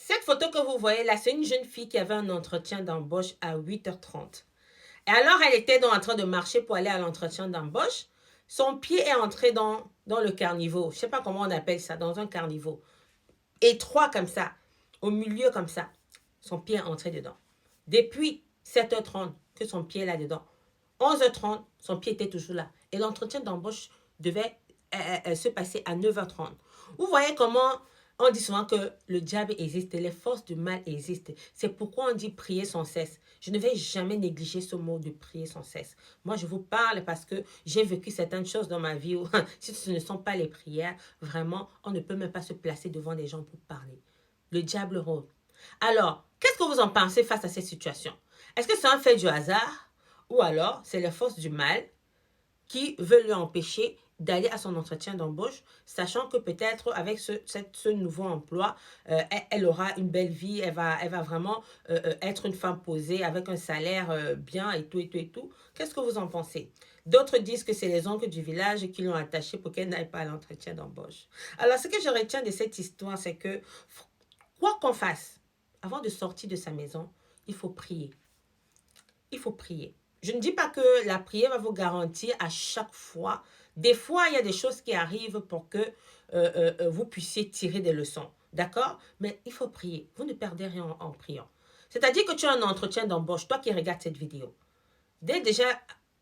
Cette photo que vous voyez là, c'est une jeune fille qui avait un entretien d'embauche à 8h30. Et alors, elle était donc en train de marcher pour aller à l'entretien d'embauche. Son pied est entré dans le carniveau. Je ne sais pas comment on appelle ça, dans un carniveau. Étroit comme ça, au milieu comme ça. Son pied est entré dedans. Depuis 7h30 que son pied est là-dedans. 11h30, son pied était toujours là. Et l'entretien d'embauche devait se passer à 9h30. Vous voyez comment on dit souvent que le diable existe, les forces du mal existent. C'est pourquoi on dit prier sans cesse. Je ne vais jamais négliger ce mot de prier sans cesse. Moi, je vous parle parce que j'ai vécu certaines choses dans ma vie où, si ce ne sont pas les prières, vraiment, on ne peut même pas se placer devant des gens pour parler. Le diable rôde. Alors, qu'est-ce que vous en pensez face à cette situation? Est-ce que c'est un fait du hasard ou alors c'est les forces du mal qui veulent lui empêcher d'aller à son entretien d'embauche, sachant que peut-être avec ce nouveau emploi, elle aura une belle vie, elle va vraiment être une femme posée avec un salaire bien et tout, et tout, et tout. Qu'est-ce que vous en pensez? D'autres disent que c'est les oncles du village qui l'ont attachée pour qu'elle n'aille pas à l'entretien d'embauche. Alors, ce que je retiens de cette histoire, c'est que quoi qu'on fasse, avant de sortir de sa maison, il faut prier. Il faut prier. Je ne dis pas que la prière va vous garantir à chaque fois. Des fois, il y a des choses qui arrivent pour que vous puissiez tirer des leçons. D'accord? Mais il faut prier. Vous ne perdez rien en priant. C'est-à-dire que tu as un entretien d'embauche, toi qui regardes cette vidéo. Dès déjà,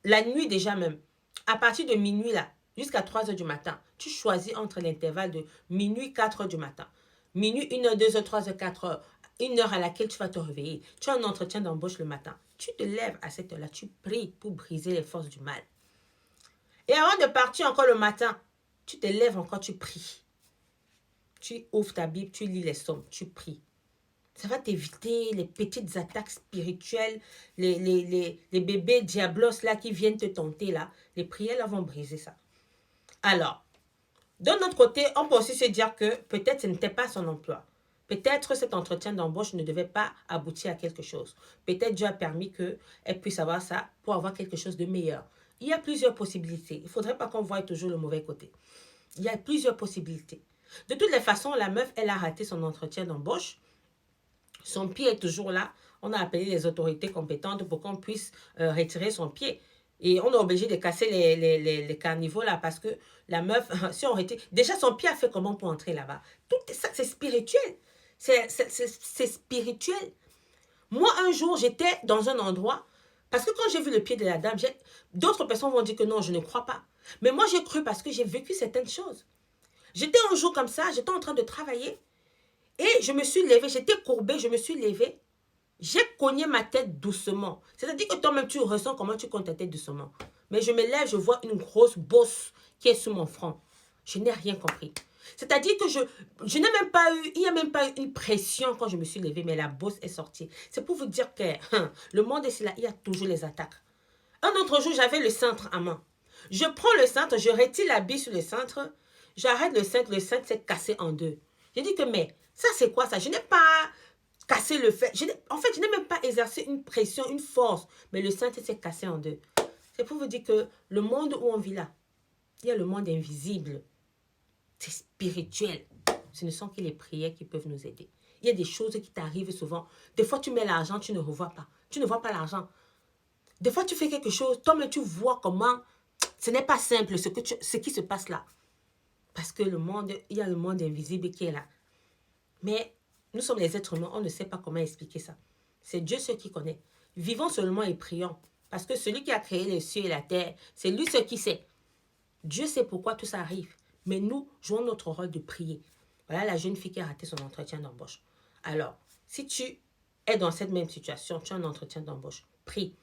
la nuit déjà même, à partir de minuit là, jusqu'à 3h du matin, tu choisis entre l'intervalle de minuit, 4h du matin. Minuit, 1h, 2h, 3h, 4h, une heure à laquelle tu vas te réveiller. Tu as un entretien d'embauche le matin. Tu te lèves à cette heure-là, tu pries pour briser les forces du mal. Et avant de partir encore le matin, tu te lèves encore, tu pries. Tu ouvres ta Bible, tu lis les psaumes, tu pries. Ça va t'éviter les petites attaques spirituelles, les bébés diablos là qui viennent te tenter là. Les prières là vont briser ça. Alors, d'un autre côté, on peut aussi se dire que peut-être ce n'était pas son emploi. Peut-être cet entretien d'embauche ne devait pas aboutir à quelque chose. Peut-être Dieu a permis qu'elle puisse avoir ça pour avoir quelque chose de meilleur. Il y a plusieurs possibilités. Il ne faudrait pas qu'on voie toujours le mauvais côté. Il y a plusieurs possibilités. De toutes les façons, la meuf, elle a raté son entretien d'embauche. Son pied est toujours là. On a appelé les autorités compétentes pour qu'on puisse retirer son pied. Et on est obligé de casser les carnivaux là parce que la meuf, si on retire... Déjà, son pied a fait comment pour entrer là-bas? Tout ça, c'est spirituel. C'est spirituel. Moi, un jour, j'étais dans un endroit, parce que quand j'ai vu le pied de la dame, d'autres personnes vont dire que non, je ne crois pas. Mais moi, j'ai cru parce que j'ai vécu certaines choses. J'étais un jour comme ça, j'étais en train de travailler. Et je me suis levée, j'étais courbée, je me suis levée. J'ai cogné ma tête doucement. C'est-à-dire que toi-même, tu ressens comment tu cognes ta tête doucement. Mais je me lève, je vois une grosse bosse qui est sur mon front. Je n'ai rien compris. C'est-à-dire que je n'ai même pas eu, il n'y a même pas eu une pression quand je me suis levée, mais la bosse est sortie. C'est pour vous dire que le monde est là, il y a toujours les attaques. Un autre jour, j'avais le cintre à main. Je prends le cintre, je retire la bille sur le cintre, j'arrête le cintre s'est cassé en deux. J'ai dit que, mais ça c'est quoi ça? Je n'ai pas cassé le fer. En fait, je n'ai même pas exercé une pression, une force, mais le cintre s'est cassé en deux. C'est pour vous dire que le monde où on vit là, il y a le monde invisible. C'est spirituel. Ce ne sont que les prières qui peuvent nous aider. Il y a des choses qui t'arrivent souvent. Des fois, tu mets l'argent, tu ne revois pas. Tu ne vois pas l'argent. Des fois, tu fais quelque chose, toi-même, tu vois comment ce n'est pas simple ce qui se passe là. Parce que le monde, il y a le monde invisible qui est là. Mais nous sommes les êtres humains, on ne sait pas comment expliquer ça. C'est Dieu seul qui connaît. Vivons seulement et prions. Parce que celui qui a créé les cieux et la terre, c'est lui seul qui sait. Dieu sait pourquoi tout ça arrive. Mais nous jouons notre rôle de prier. Voilà la jeune fille qui a raté son entretien d'embauche. Alors, si tu es dans cette même situation, tu as un entretien d'embauche, prie.